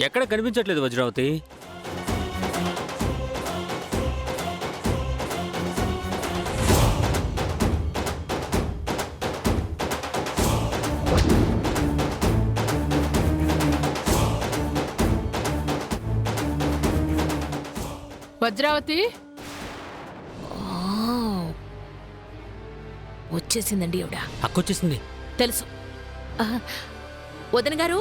ఎక్కడ కనిపించట్లేదు వజ్రావతి. వజ్రావతి వచ్చేసిందండి ఈవిడ. అక్కొచ్చేసింది. తెలుసు. వదిన గారు,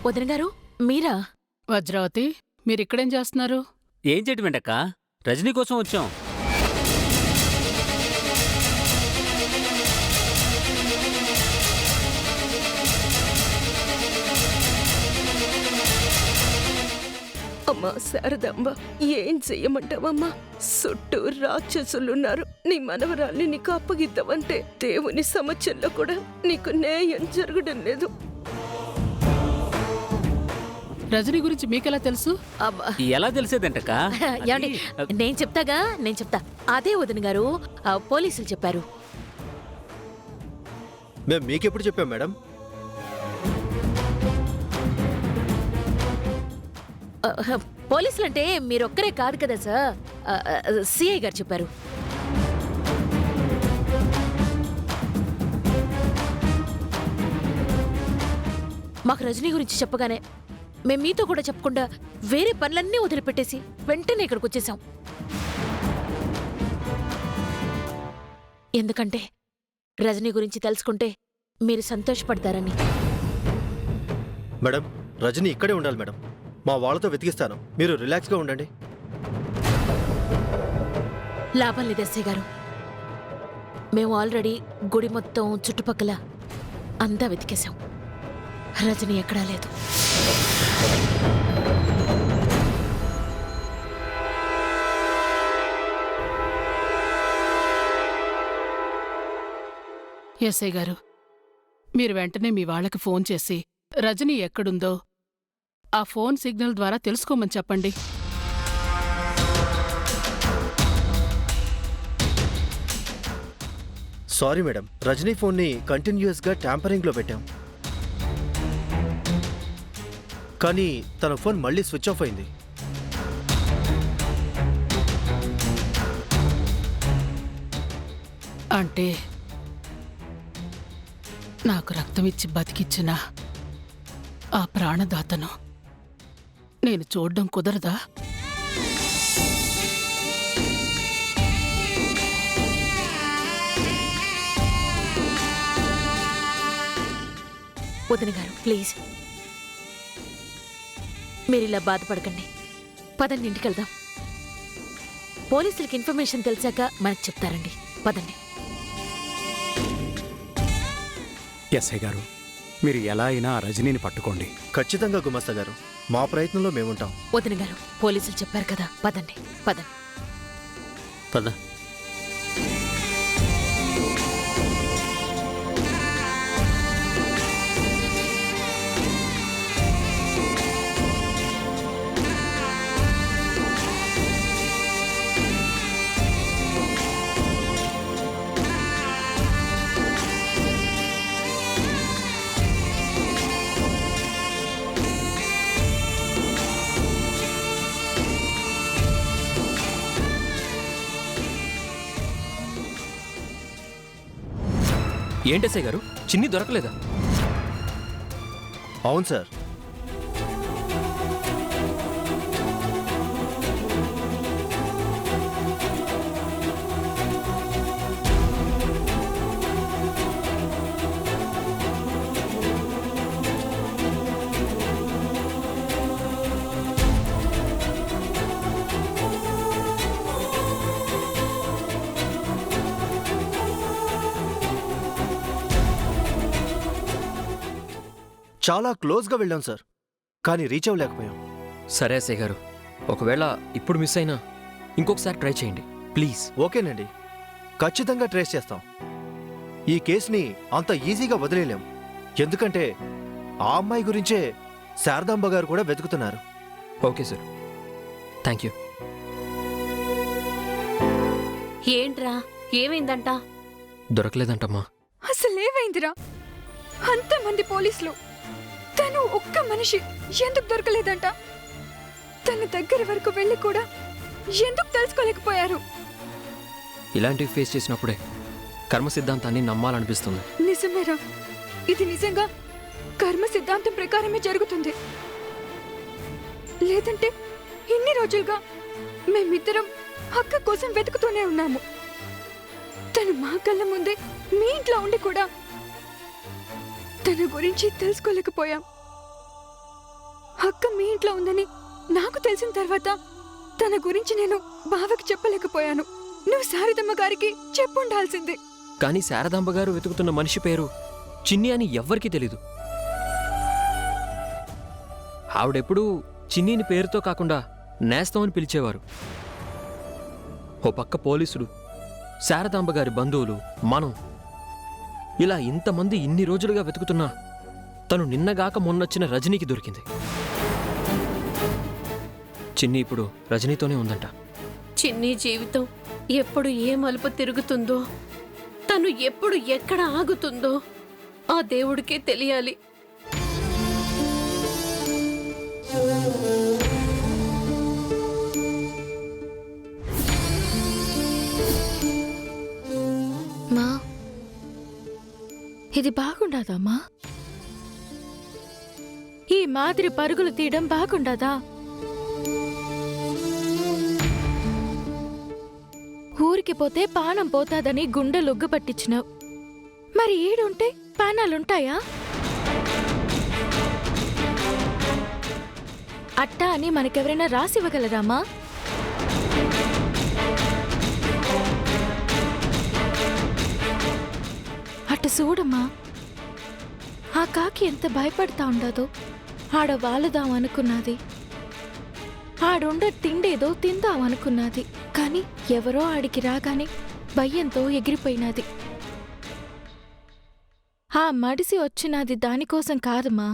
వదిన గారు మీరా? వజ్రావతి మీరిక్కడేం చేస్తున్నారు? ఏం చేయటం ఏంటక్క, రజనీ కోసం వచ్చాం. అమ్మా శారదాంబ, ఏం చెయ్యమంటావమ్మా? చుట్టూ రాక్షసులున్నారు. నీ మనవరాల్ని నీకు అప్పగిద్దామంటే దేవుని సమక్షంలో కూడా నీకు న్యాయం జరగడం లేదు. రజనీ గురించి మీకెలా తెలుసు? ఎలా తెలిసేదంటక్క? ఏమండి, నేను చెప్తా. అదే వదిన గారు, పోలీసులు చెప్పారు. మేము మీకెప్పుడు చెప్పాం మేడం? పోలీసులంటే మీరొక్కరే కాదు కదా సార్, సిఐ గారు చెప్పారు. మాకు రజనీ గురించి చెప్పగానే మేము మీతో కూడా చెప్పకుండా వేరే పనులన్నీ వదిలిపెట్టేసి వెంటనే ఇక్కడికి వచ్చేసాం. ఎందుకంటే రజనీ గురించి తెలుసుకుంటే మీరు సంతోషపడతారని. మేడం, రజనీ ఇక్కడే ఉండాలి మేడం. మా వాళ్ళతో వెతికిస్తాను, మీరు రిలాక్స్గా ఉండండి. లాభం లేదు ఎస్ఐ గారు, మేము ఆల్రెడీ గుడి మొత్తం చుట్టుపక్కల అంతా వెతికేశాం. రజనీ ఎక్కడా లేదు. ఎస్ఐ గారు, మీరు వెంటనే మీ వాళ్ళకి ఫోన్ చేసి రజనీ ఎక్కడుందో ఆ ఫోన్ సిగ్నల్ ద్వారా తెలుసుకోమని చెప్పండి. సారీ మేడం, రజనీ ఫోన్ని కంటిన్యూస్గా ట్యాంపరింగ్లో పెట్టాం, కానీ తన ఫోన్ మళ్ళీ స్విచ్ ఆఫ్ అయింది. అంటే నాకు రక్తమిచ్చి బతికిచ్చిన ఆ ప్రాణదాతను నేను చూడ్డం కుదరదా? వదిన గారు ప్లీజ్, మీరిలా బాధపడకండి. పదండి, ఇంటికి వెళ్దాం. పోలీసులకి ఇన్ఫర్మేషన్ తెలిసాక మనకు చెప్తారండి. పదండి. ఎస్ఐ గారు, మీరు ఎలా అయినా ఆ రజనీని పట్టుకోండి. ఖచ్చితంగా గుమస్తా గారు, మా ప్రయత్నంలో మేముంటాం. వదిన గారు, పోలీసులు చెప్పారు కదా, పదండి. పద. ఏంటెస్ఐ గారు, చిన్ని దొరకలేదా? అవును సార్. చాలా క్లోజ్గా వెళ్ళాం సార్, కానీ రీచ్ అవ్వలేకపోయాం. సరే ఎస్ఐ గారు, ఒకవేళ ఇప్పుడు మిస్ అయినా ఇంకొకసారి ట్రై చేయండి ప్లీజ్. ఓకేనండి, ఖచ్చితంగా ట్రేస్ చేస్తాం. ఈ కేసుని అంత ఈజీగా వదిలేలేం, ఎందుకంటే ఆ అమ్మాయి గురించే శారదాంబ గారు కూడా వెతుకుతున్నారు. Okay sir, thank you. ఏంట్రా, ఏమైందంట? దొరకలేదంటమ్మా. అసలేమైందిరా? అంతమంది పోలీసులు, తను ఒక్క మనిషి ఎందుకు దొరకలేదంట? తన దగ్గర వరకు వెళ్ళి కూడా ఎందుకు తెలుసుకోలేకపోయారు? ఇలాంటివి ఫేస్ చేసినప్పుడే కర్మ సిద్ధాంతాన్ని నమ్మాలనిపిస్తుంది. నిజమేరా, ఇది నిజంగా కర్మ సిద్ధాంతం ప్రకారమే జరుగుతుంది. లేదంటే ఇన్ని రోజులుగా మేమిద్దరం అక్క కోసం వెతుకుతూనే ఉన్నాము. తను మా కళ్ళ ముందే మీ ఇంట్లో ఉండి కూడా తన గురించి తెలుసుకోలేకపోయాం. అక్క మీ ఇంట్లో ఉందని నాకు తెలిసిన తర్వాత తన గురించి నేను బావకి చెప్పలేకపోయాను. నువ్వు శారదమ్మ గారికి చెప్పుండాల్సిందే. కానీ శారదాంబ గారు వెతుకుతున్న మనిషి పేరు చిన్ని అని ఎవ్వరికీ తెలీదు. ఆవిడెప్పుడూ చిన్నీని పేరుతో కాకుండా నేస్తం అని పిలిచేవారు. ఓ పక్క పోలీసులు, శారదాంబ గారి బంధువులు, మనం ఇలా ఇంతమంది ఇన్ని రోజులుగా వెతుకుతున్నా తను నిన్నగాక మొన్నొచ్చిన రజనీకి దొరికింది. చిన్ని ఇప్పుడు రజనీతోనే ఉందంట. చిన్ని జీవితం ఎప్పుడు ఏ మలుపు తిరుగుతుందో, తను ఎప్పుడు ఎక్కడ ఆగుతుందో ఆ దేవుడికే తెలియాలి. మా ఇది బాగుండదమ్మా? ఈ మాదిరి పరుగులు తీయడం బాగుండదా? ఊరికి పోతే పానం పోతాదని గుండె లొగ్గు పట్టించినావు. మరి ఈడుంటే పానాలుంటాయా? అట్టా అని మనకెవరైనా రాసివ్వగలరామా? అట్ట చూడమ్మా, ఆ కాకి ఎంత భయపడతా ఉండదో. ఆడ వాలుదామనుకున్నది, ఆడుండ తిండేదో తిందామనుకున్నది. కాని ఎవరో ఆడికి రాగానే భయంతో ఎగిరిపోయినది. ఆ మడిసి వచ్చినది దానికోసం కాదమ్మా,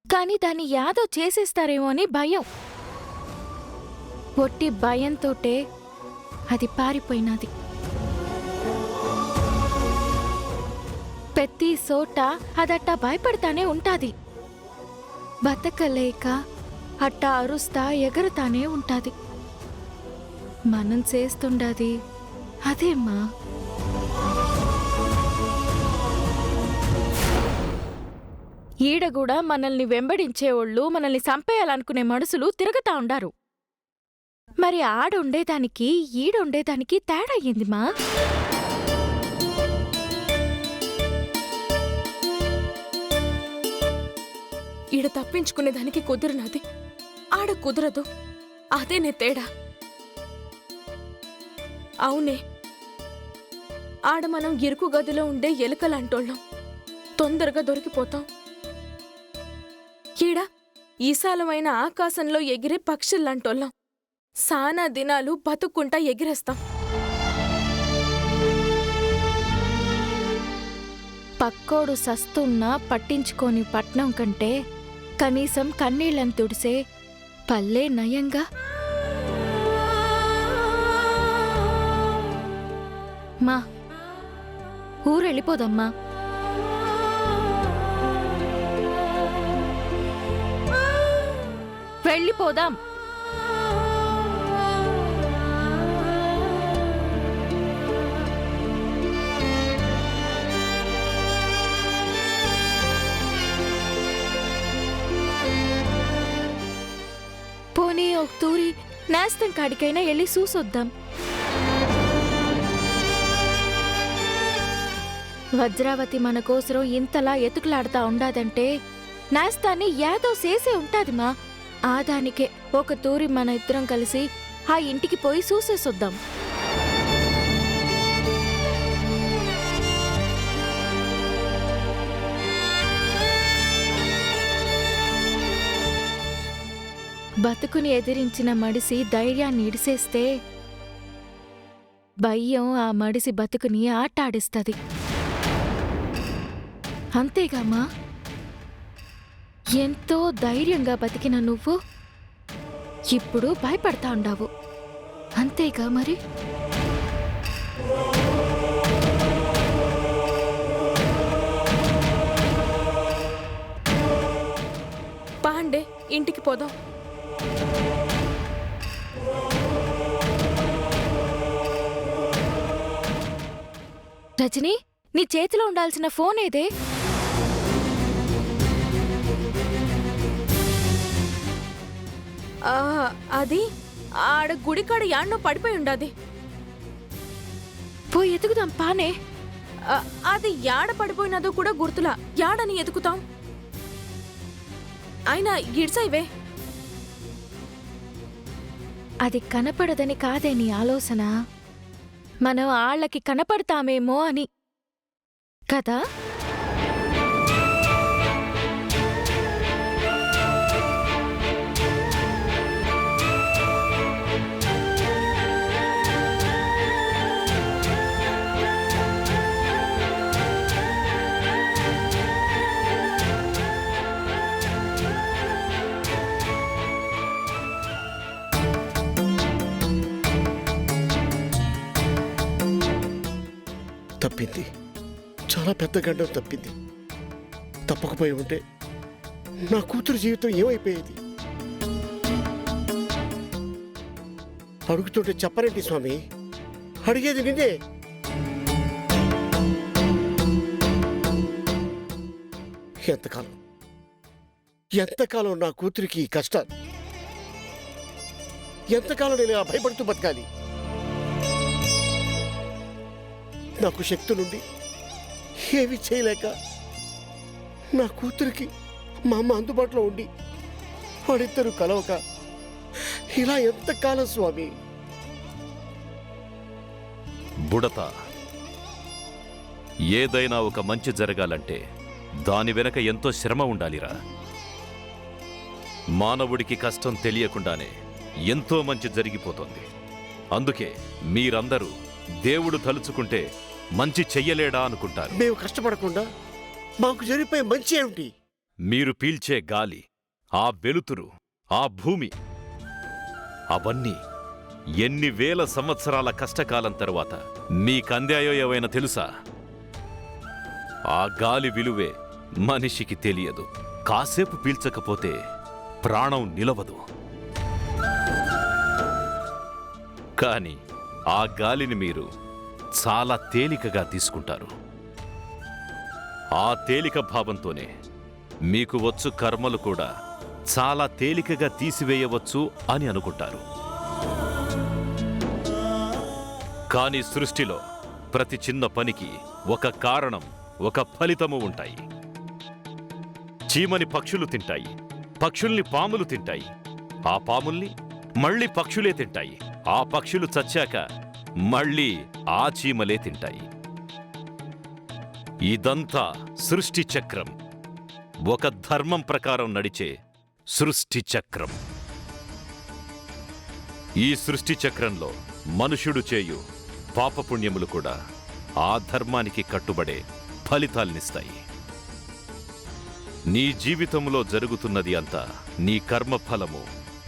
కాని దాన్ని యాదో చేసేస్తారేమో అని భయం. ఒట్టి భయంతోటే అది పారిపోయినది. ప్రతి చోట అదట్టా భయపడతానే ఉంటాది. బతకలేక అట్టా అరుస్తా ఎగరుతానే ఉంటాది. మనం చేస్తుండది అదేమ్మా. ఈడ కూడా మనల్ని వెంబడించేవాళ్ళు, మనల్ని చంపేయాలనుకునే మనుషులు తిరుగుతా ఉండారు. మరి ఆడుండేదానికి ఈడుండేదానికి తేడా అయ్యిందిమా. ఈడ తప్పించుకునేదానికి కుదురునది, ఆడ కుదరదు. అదే నే తేడా. అవునే, ఆడ మనం ఇరుకు గదిలో ఉండే ఎలుకలాంటోళ్ళం, తొందరగా దొరికిపోతాం. ఈడ ఈశాలమైన ఆకాశంలో ఎగిరే పక్షుల్లాంటోళ్ళం, సానా దినాలు బతుక్కుంటా ఎగిరేస్తాం. పక్కోడు సస్తున్నా పట్టించుకోని పట్నం కంటే కనీసం కన్నీళ్ళని తుడిసే పల్లె నయంగా. మా ఊరెళ్ళిపోదమ్మా. వెళ్ళిపోదాం. పోనీ ఒక తూరి నేస్తం కాడికైనా వెళ్ళి చూసొద్దాం. వజ్రావతి మన కోసరం ఇంతలా ఎతుకులాడుతా ఉండాదంటే నేస్తాన్ని ఏదో చేసే ఉంటాదిమా. ఆ దానికే ఒక తూరి మన ఇద్దరం కలిసి ఆ ఇంటికి పోయి చూసేసొద్దాం. బతుకుని ఎదిరించిన మడిసి ధైర్యాన్ని ఇడిసేస్తే భయం ఆ మడిసి బతుకుని ఆటాడిస్తది. అంతేగామా, ఎంతో ధైర్యంగా బతికిన నువ్వు ఇప్పుడు భయపడతా ఉండావు. అంతేగా మరి. ఇంటికి పోదాం. రజని, నీ చేతిలో ఉండాల్సిన ఫోన్ ఏదే? అది ఆడ గుడికాడ యాడ్నో పడిపోయి ఉండాది. పోయి ఎతుకుదాం పానే. అది యాడ పడిపోయినదో కూడా గుర్తులా. యాడని ఎతుకుతాం? అయినా గిడ్సైవే. అది కనపడదని కాదే నీ ఆలోచన, మనం ఆళ్ళకి కనపడతామేమో అని కదా. తప్పింది, చాలా పెద్ద గండం తప్పింది. తప్పకపోయి ఉంటే నా కూతురు జీవితం ఏమైపోయేది? అడుగుతుంటే చెప్పరేంటి స్వామి? అడిగేది నిన్నే. ఎంతకాలం నా కూతురికి కష్టాలు? ఎంతకాలం నేను ఇలా భయపడుతూ బతకాలి? నాకు శక్తి నుండి ఏమి చేయలేక నా కూతురికి మా అమ్మ అందుబాటులో ఉండి వాడిద్దరూ కలవక ఇలా ఎంతకాలం స్వామి? బుడత, ఏదైనా ఒక మంచి జరగాలంటే దాని వెనక ఎంతో శ్రమ ఉండాలిరా. మానవుడికి కష్టం తెలియకుండానే ఎంతో మంచి జరిగిపోతుంది. అందుకే మీరందరూ దేవుడు తలుచుకుంటే మంచి చెయ్యలేడా అనుకుంటారు. మేము కష్టపడకుండా మాకు జరిగిపోయే మంచి ఏమిటి? మీరు పీల్చే గాలి, ఆ వెలుతురు, ఆ భూమి, అవన్నీ ఎన్ని వేల సంవత్సరాల కష్టకాలం తరువాత మీకందాయో ఏవైనా తెలుసా? ఆ గాలి విలువే మనిషికి తెలియదు. కాసేపు పీల్చకపోతే ప్రాణం నిలవదు. కాని ఆ గాలిని మీరు చాలా తేలికగా తీసుకుంటారు. ఆ తేలిక భావంతోనే మీకు వచ్చు కర్మలు కూడా చాలా తేలికగా తీసివేయవచ్చు అని అనుకుంటారు. కాని సృష్టిలో ప్రతి చిన్న పనికి ఒక కారణం, ఒక ఫలితము ఉంటాయి. చీమని పక్షులు తింటాయి, పక్షుల్ని పాములు తింటాయి, ఆ పాముల్ని మళ్ళీ పక్షులే తింటాయి, ఆ పక్షులు చచ్చాక మళ్ళీ ఆ చీమలే తింటాయి. ఇదంతా సృష్టి చక్రం, ఒక ధర్మం ప్రకారం నడిచే సృష్టి చక్రం. ఈ సృష్టి చక్రంలో మనుషుడు చేయు పాపపుణ్యములు కూడా ఆ ధర్మానికి కట్టుబడే ఫలితాల్నిస్తాయి. నీ జీవితంలో జరుగుతున్నది అంతా నీ కర్మఫలము,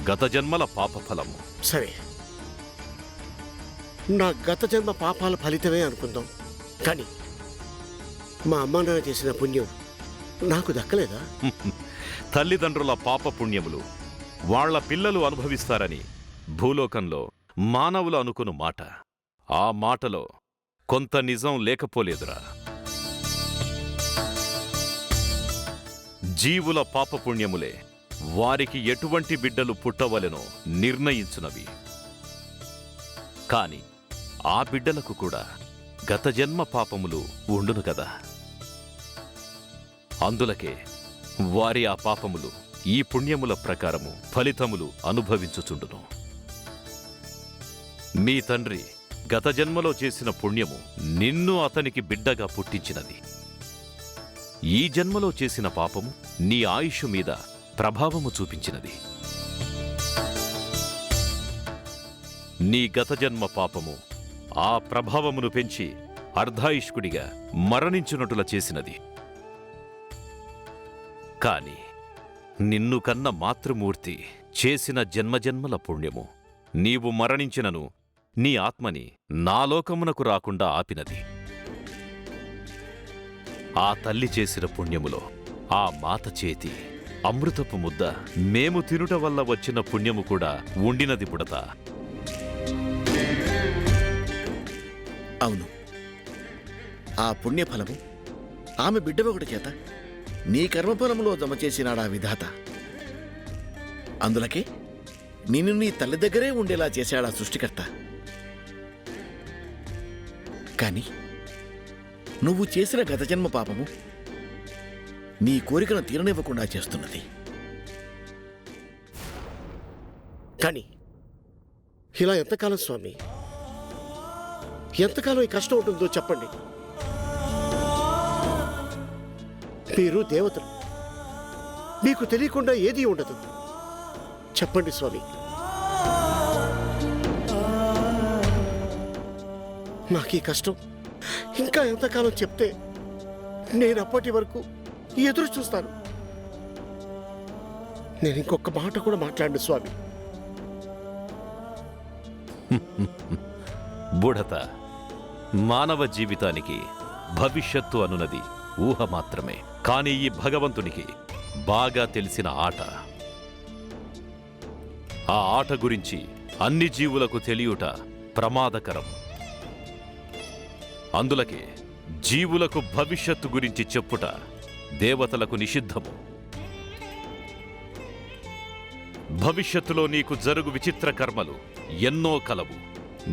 గత జన్మల పాపఫలము. సరే, నా గత జన్మ పాపాల ఫలితమే అనుకుందాం. కానీ మా అమ్మ నాన్న చేసిన పుణ్యం నాకు దక్కలేదా? తల్లిదండ్రుల పాపపుణ్యములు వాళ్ల పిల్లలు అనుభవిస్తారని భూలోకంలో మానవులు అనుకును మాట. ఆ మాటలో కొంత నిజం లేకపోలేదురా. జీవుల పాపపుణ్యములే వారికి ఎటువంటి బిడ్డలు పుట్టవలెనో నిర్ణయించునవి. కాని ఆ బిడ్డలకు కూడా గత జన్మ పాపములు ఉండును కదా. అందులకే వారి ఆ పాపములు ఈ పుణ్యముల ప్రకారము ఫలితములు అనుభవించుచుండును. మీ తండ్రి గత జన్మలో చేసిన పుణ్యము నిన్ను అతనికి బిడ్డగా పుట్టించినది. ఈ జన్మలో చేసిన పాపము నీ ఆయుష్ మీద ప్రభావము చూపించినది. నీ గత జన్మ పాపము ఆ ప్రభావమును పెంచి అర్ధాయుష్కుడిగా మరణించునటుల చేసినది. కాని నిన్ను కన్న మాతృమూర్తి చేసిన జన్మజన్మల పుణ్యము నీవు మరణించినను నీ ఆత్మని నాలోకమునకు రాకుండా ఆపినది. ఆ తల్లి చేసిన పుణ్యములో ఆ మాత చేతి అమృతపు ముద్ద మేము తినుట వల్ల వచ్చిన పుణ్యము కూడా ఉండినది బుడత. అవును, ఆ పుణ్యఫలము ఆమె బిడ్డ ఒకటి చేత నీ కర్మఫలములో జమ చేసినాడా విధాత. అందులకే నిన్ను నీ తల్లి దగ్గరే ఉండేలా చేశాడా సృష్టికర్త. కాని నువ్వు చేసిన గత జన్మ పాపము నీ కోరికను తీరనివ్వకుండా చేస్తున్నది. కానీ ఇలా ఎంతకాలం స్వామి, ఎంతకాలం ఈ కష్టం ఉంటుందో చెప్పండి. మీరు దేవతలు, మీకు తెలియకుండా ఏదీ ఉండదు. చెప్పండి స్వామి. నాకు ఈ కష్టం ఇంకా ఎంతకాలం చెప్తే నేను అప్పటి వరకు ఎదురు చూస్తాను. నేను ఇంకొక మాట కూడా మాట్లాడండి స్వామి. బుడత, మానవ జీవితానికి భవిష్యత్తు అనున్నది ఊహ మాత్రమే. కానీ ఈ భగవంతునికి బాగా తెలిసిన ఆట. ఆ ఆట గురించి అన్ని జీవులకు తెలియుట ప్రమాదకరం. అందులకే జీవులకు భవిష్యత్తు గురించి చెప్పుట దేవతలకు నిషిద్ధము. భవిష్యత్తులో నీకు జరుగు విచిత్ర కర్మలు ఎన్నో కలవు.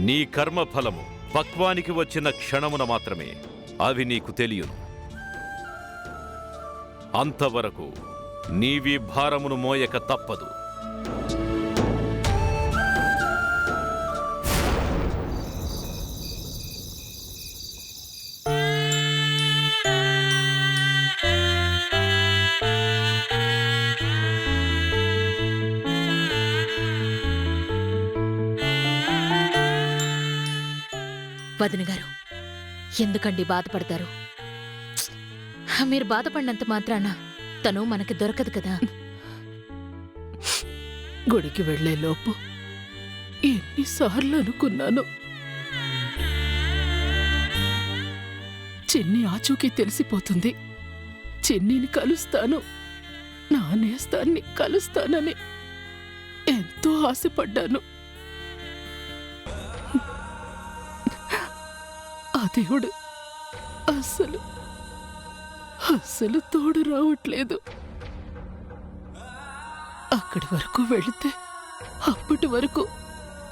నీ కర్మఫలము పక్వానికి వచ్చిన క్షణమున మాత్రమే అవి నీకు తెలియను. అంతవరకు నీవి భారమును మోయక తప్పదు. వదిన గారు, ఎందుకండి బాధపడతారు? మీరు బాధపడినంత మాత్రాన తను మనకి దొరకదు కదా. గుడికి వెళ్లే లోపు ఎన్నిసార్లు అనుకున్నాను, చిన్ని ఆచూకీ తెలిసిపోతుంది, చిన్నిని కలుస్తాను, నా నేస్తాన్ని కలుస్తానని ఎంతో ఆశపడ్డాను. ఆ దేవుడు అస్సలు తోడు రావట్లేదు. అక్కడి వరకు వెళితే అప్పటి వరకు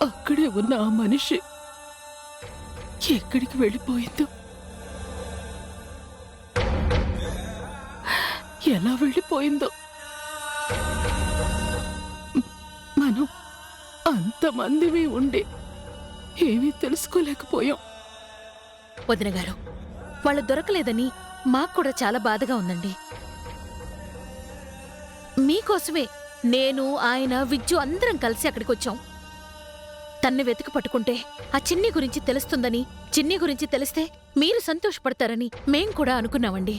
అక్కడే ఉన్న ఆ మనిషి ఎక్కడికి వెళ్ళిపోయిందో, ఎలా వెళ్ళిపోయిందో. మనం అంతమందివి ఉండి ఏమీ తెలుసుకోలేకపోయాం. వదిన గారు, వాళ్ళు దొరకలేదని మాకు కూడా చాలా బాధగా ఉందండి. మీకోసమే నేను, ఆయన, విజ్జు అందరం కలిసి అక్కడికి వచ్చాం. తన్ని వెతికి పట్టుకుంటే ఆ చిన్ని గురించి తెలుస్తుందని, చిన్ని గురించి తెలిస్తే మీరు సంతోషపడతారని మేం కూడా అనుకున్నామండి.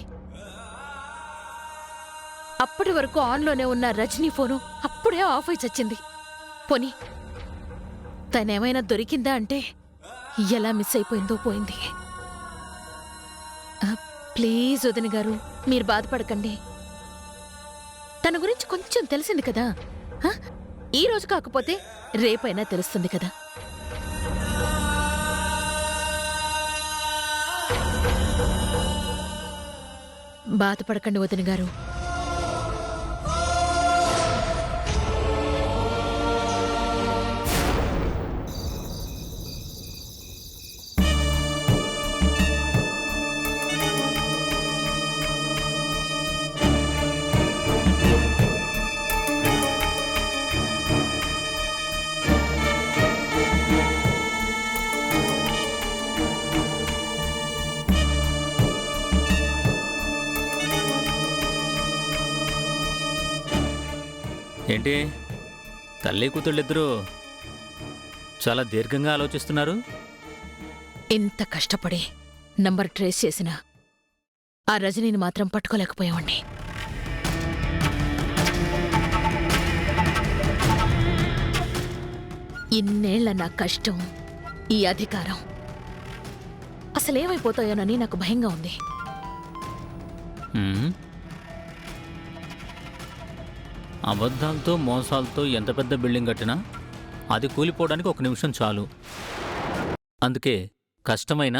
అప్పటి వరకు ఆన్లోనే ఉన్న రజనీ ఫోను అప్పుడే ఆఫ్ అయి చచ్చింది. పోనీ తనేమైనా దొరికిందా అంటే ఎలా మిస్ అయిపోయిందో పోయింది. ప్లీజ్ వదిన గారు, మీరు బాధపడకండి. తన గురించి కొంచెం తెలిసింది కదా, ఈ రోజు కాకపోతే రేపైనా తెలుస్తుంది కదా. బాధపడకండి వదిన గారు. ఏంటి తల్లి కూతుళ్ళిద్దరూ చాలా దీర్ఘంగా ఆలోచిస్తున్నారు? ఇంత కష్టపడి నంబర్ ట్రేస్ చేసిన ఆ రజనీని మాత్రం పట్టుకోలేకపోయామండి. ఇన్నేళ్ల నా కష్టం, ఈ అధికారం అసలేమైపోతాయోనని నాకు భయంగా ఉంది. అబద్ధాలతో మోసాలతో ఎంత పెద్ద బిల్డింగ్ కట్టినా అది కూలిపోవడానికి 1 నిమిషం చాలు. అందుకే కష్టమైన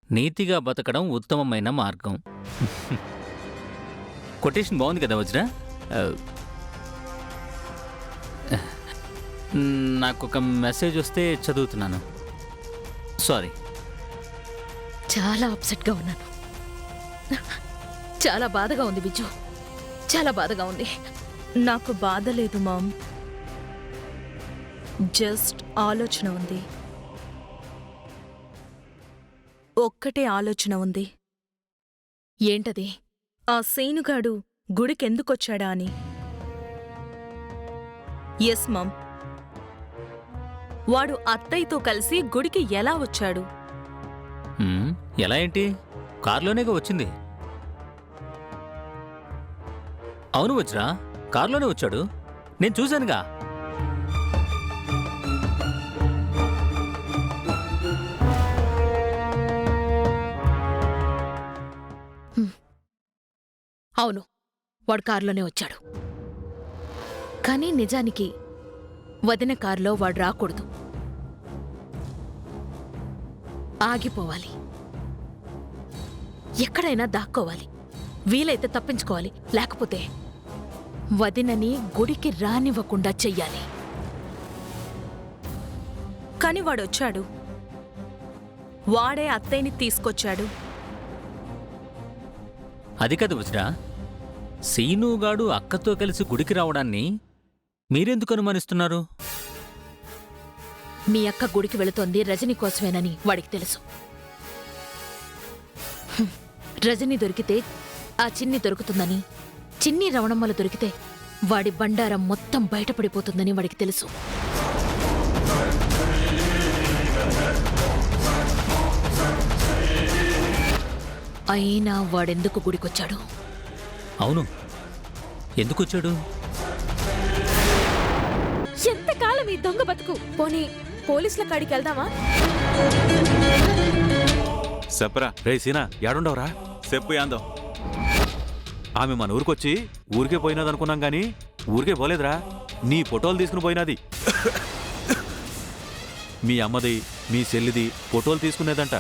నీతిగా బతకడం ఉత్తమమైన మార్గం. కొటేషన్ బాగుంది కదా వజ్ర? నాకొక మెసేజ్ వస్తే చదువుతున్నాను. సారీ. చాలా అప్సెట్గా ఉన్నాను. చాలా బాధగా ఉంది విజ్జు, చాలా బాధగా ఉంది. నాకు బాధ లేదు మామ్, జస్ట్ ఆలోచన ఉంది. ఒక్కటే ఆలోచన ఉంది. ఏంటది? ఆ సీనుగాడు గుడికెందుకొచ్చాడా అని. ఎస్ మామ్, వాడు అత్తయ్యతో కలిసి గుడికి ఎలా వచ్చాడు? ఎలా ఏంటి? కారులోనేగా వచ్చింది. అవును వజ్రా, కారులోనే వచ్చాడు, నేను చూశానుగా. అవును, వాడు కారులోనే వచ్చాడు. కానీ నిజానికి వదిన కారులో వాడు రాకూడదు, ఆగిపోవాలి, ఎక్కడైనా దాక్కోవాలి, వీలైతే తప్పించుకోవాలి, లేకపోతే వదినని గుడికి రానివ్వకుండా చెయ్యాలి. కాని వాడొచ్చాడు, వాడే అత్తయ్యని తీసుకొచ్చాడు. అది కాదు వజ్రా, సీనుగాడు అక్కతో కలిసి గుడికి రావడాన్ని మీరెందుకు అనుమానిస్తున్నారు? మీ అక్క గుడికి వెళుతోంది రజని కోసమేనని వాడికి తెలుసు. రజని దొరికితే ఆ చిన్ని దొరుకుతుందని, చిన్ని రవణమ్మలు దొరికితే వాడి బండారం మొత్తం బయటపడిపోతుందని వాడికి తెలుసు. అయినా వాడెందుకు గుడికొచ్చాడు? అవును, ఎందుకొచ్చాడు? ఎంతకాలం ఈ దొంగ బతుకు? పోనీ పోలీసుల కాడికి వెళ్దామా? చెప్పరా రే సీనా, యాడుండవరా? చెప్పు యాందో. ఆమె మన ఊరికొచ్చి ఊరికే పోయినదనుకున్నాం గాని ఊరికే పోలేదురా, నీ ఫోటోలు తీసుకుని పోయినది. మీ అమ్మది మీ చెల్లిది ఫోటోలు తీసుకునేదంట.